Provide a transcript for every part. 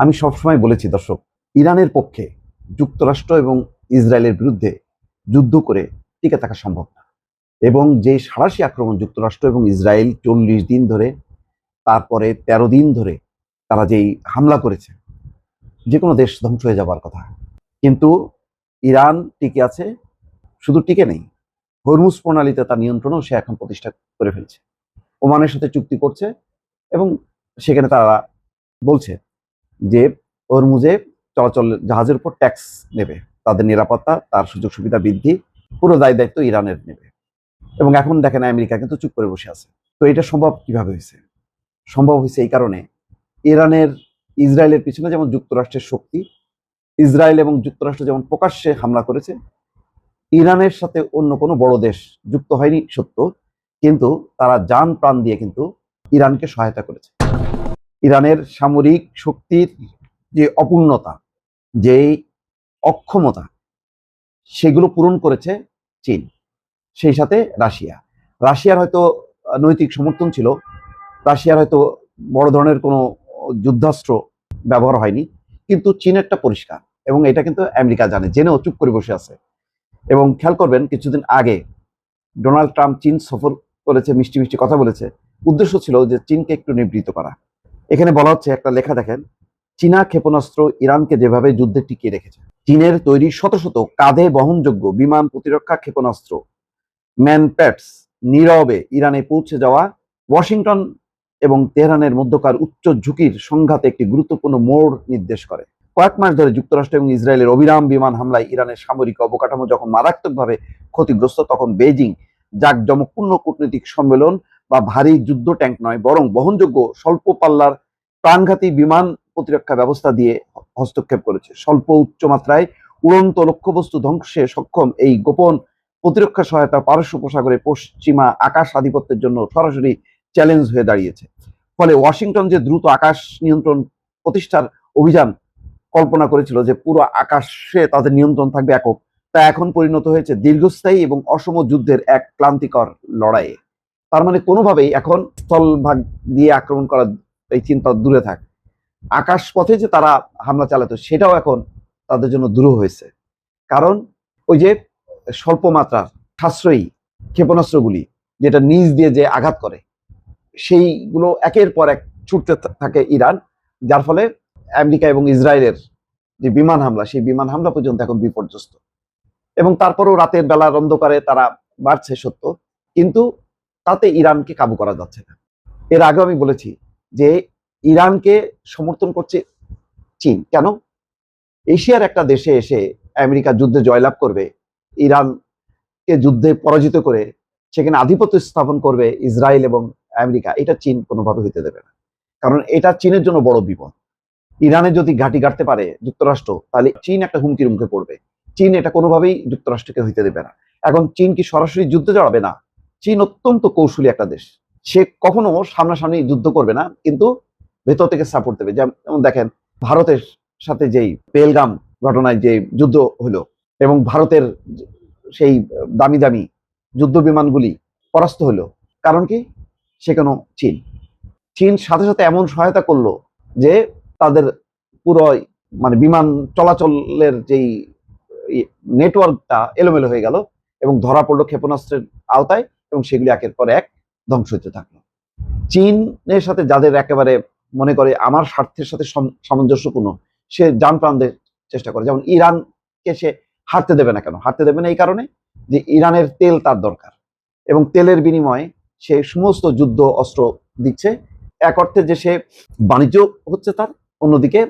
আমি সবসময় বলেছি দর্শক, ইরানের পক্ষে যুক্তরাষ্ট্র এবং ইসরায়েলের বিরুদ্ধে যুদ্ধ করে টিকে থাকা সম্ভব না। এবং যে সাঁড়াশি আক্রমণ যুক্তরাষ্ট্র এবং ইসরায়েল 40 দিন ধরে, তারপরে 13 দিন ধরে তারা যেই হামলা করেছে, যে কোনো দেশ ধ্বংস হয়ে যাবার কথা। কিন্তু ইরান টিকে আছে, শুধু টিকে নেই, হরমুজ প্রণালীতে তার নিয়ন্ত্রণও সে এখন প্রতিষ্ঠা করে ফেলছে। ওমানের সাথে চুক্তি করছে এবং সেখানে তারা বলছে যে হরমুজে চলাচল জাহাজের উপর ট্যাক্স নেবে, তাদের নিরাপত্তা, তার সুযোগ সুবিধা বৃদ্ধি, পুরো দায় দায়িত্ব ইরানের নেবে। এবং এখন দেখেন আমেরিকা কিন্তু চুপ করে বসে আছে। তো এটা সম্ভব কিভাবে হয়েছে? সম্ভব হয়েছে এই কারণে, ইরানের ইসরায়েলের পিছনে যেমন যুক্তরাষ্ট্রের শক্তি, ইসরায়েল এবং যুক্তরাষ্ট্র যেমন প্রকাশ্যে হামলা করেছে, ইরানের সাথে অন্য কোনো বড় দেশ যুক্ত হয়নি সত্য, কিন্তু তারা জান প্রাণ দিয়ে কিন্তু ইরানকে সহায়তা করেছে। ইরানের সামরিক শক্তির যে অপূর্ণতা, যে অক্ষমতা, সেগুলো পূরণ করেছে চীন, সেই সাথে রাশিয়া। রাশিয়ার হয়তো নৈতিক সমর্থন ছিল, রাশিয়ার হয়তো বড় ধরনের কোনো যুদ্ধাস্ত্র ব্যবহার হয়নি, কিন্তু চীনেরটা পরিষ্কার, এবং এটা কিন্তু আমেরিকা জানে, জেনেও চুপ করে বসে আছে। এবং খেয়াল করবেন, কিছুদিন আগে ডোনাল্ড ট্রাম্প চীন সফর করেছে, মিষ্টি মিষ্টি কথা বলেছে। উদ্দেশ্য ছিল যে চীনকে একটু নিবৃত্ত করা। এখানে বলা হচ্ছে, একটা লেখা দেখেন, চীনা ক্ষেপণাস্ত্র ইরানকে যেভাবে যুদ্ধে টিকিয়ে রেখেছে। চীনের তৈরি শত শত কাঁধে বহনযোগ্য বিমান প্রতিরক্ষা ক্ষেপণাস্ত্র ম্যানপ্যাডস নীরবে ইরানে পৌঁছে যাওয়া ওয়াশিংটন এবং তেহরানের মধ্যকার উচ্চ ঝুঁকির সংঘাতে একটি গুরুত্বপূর্ণ মোড় নির্দেশ করে। কয়েক মাস ধরে যুক্তরাষ্ট্র এবং ইসরায়েলের অবিরাম বিমান হামলায় ইরানের সামরিক অবকাঠামো যখন মারাত্মকভাবে ক্ষতিগ্রস্ত, তখন বেইজিং জাঁকজমকপূর্ণ কূটনৈতিক সম্মেলন বা ভারী যুদ্ধ ট্যাঙ্ক নয়, বরং বহনযোগ্য স্বল্প পাল্লার প্রাণঘাতী বিমান প্রতিরক্ষা ব্যবস্থা দিয়ে হস্তক্ষেপ করেছে। স্বল্প উচ্চমাত্রায় উড়ন্ত লক্ষ্যবস্তু ধ্বংসে সক্ষম এই গোপন প্রতিরক্ষা সহায়তা পারস্য উপসাগরে পশ্চিমা আকাশ আধিপত্যের জন্য সরাসরি চ্যালেঞ্জ হয়ে দাঁড়িয়েছে। ফলে ওয়াশিংটন যে দ্রুত আকাশ নিয়ন্ত্রণ প্রতিষ্ঠার অভিযান কল্পনা করেছিল, যে পুরো আকাশে তাদের নিয়ন্ত্রণ থাকবে একক, তা এখন পরিণত হয়েছে দীর্ঘস্থায়ী এবং অসম যুদ্ধের এক ক্লান্তিকর লড়াইয়ে। তার মানে কোনোভাবেই এখন স্থলভাগ দিয়ে আক্রমণ করা এই চিন্তা দূরে থাক, আকাশ পথে যে তারা হামলা চালাতো সেটাও এখন তাদের জন্য দূর হয়েছে। কারণ ওই যে স্বল্প মাত্রার সাশ্রয়ী ক্ষেপণাস্ত্রগুলি, যেটা নিজ দিয়ে যে আঘাত করে, সেইগুলো একের পর এক ছুটতে থাকে ইরান, যার ফলে আমেরিকা এবং ইসরায়েলের যে বিমান হামলা, সেই বিমান হামলা পর্যন্ত এখন বিপর্যস্ত। এবং তারপরেও রাতের বেলার অন্ধকারে তারা বাড়ছে সত্য, কিন্তু তাতে ইরানকে কাবু করা যাচ্ছে না। এর আগে আমি বলেছি যে ইরানকে সমর্থন করছে চীন। কেন? এশিয়ার একটা দেশে এসে আমেরিকা যুদ্ধে জয়লাভ করবে, ইরানকে যুদ্ধে পরাজিত করে সেখানে আধিপত্য স্থাপন করবে ইসরায়েল এবং আমেরিকা, এটা চীন কোনোভাবে হইতে দেবে না। কারণ এটা চীনের জন্য বড় বিপদ। ইরানে যদি ঘাঁটি গাড়তে পারে যুক্তরাষ্ট্র, তাহলে চীন একটা হুমকির মুখে পড়বে। চীন এটা কোনোভাবেই যুক্তরাষ্ট্রকে হইতে দেবে না। এখন চীন কি সরাসরি যুদ্ধে জড়াবে না? চীন অত্যন্ত কৌশলী একটা দেশ, সে কখনো সামনাসামনি যুদ্ধ করবে না, কিন্তু ভেতর থেকে সাপোর্ট দেবে। যেমন দেখেন, ভারতের সাথে যেই পেহেলগাম ঘটনায় যে যুদ্ধ হলো এবং ভারতের সেই দামি দামি যুদ্ধ বিমানগুলি পরাস্ত হলো, কারণ কি? সেখানেও চীন চীন সাথে সাথে এমন সহায়তা করলো যে তাদের পুরো মানে বিমান চলাচলের যেই নেটওয়ার্কটা এলোমেলো হয়ে গেল এবং ধরা পড়লো ক্ষেপণাস্ত্রের আওতায়, এবং সেগুলি একের পর এক ধ্বংস হতে থাকলো। চীনের সাথে যাদের একেবারে মনে করে আমার স্বার্থের সাথে সামঞ্জস্যপূর্ণ, সে জান প্রাণ দেওয়ার চেষ্টা করে। যেমন ইরানকে সে হারতে দেবে না। কেন হারতে দেবে না? এই কারণে যে ইরানের তেল তার দরকার, এবং তেলের বিনিময়ে সে সমস্ত যুদ্ধ অস্ত্র দিচ্ছে। এক অর্থে যে সে বাণিজ্য হচ্ছে তার, অন্যদিকে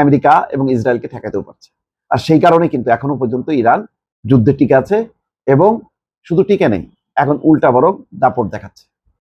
আমেরিকা এবং ইসরায়েলকে ঠেকাতেও পারছে। আর সেই কারণে কিন্তু এখনো পর্যন্ত ইরান যুদ্ধে টিকে আছে, এবং শুধু টিকে নেই, এখন উল্টা বরং দাপট দেখাচ্ছে।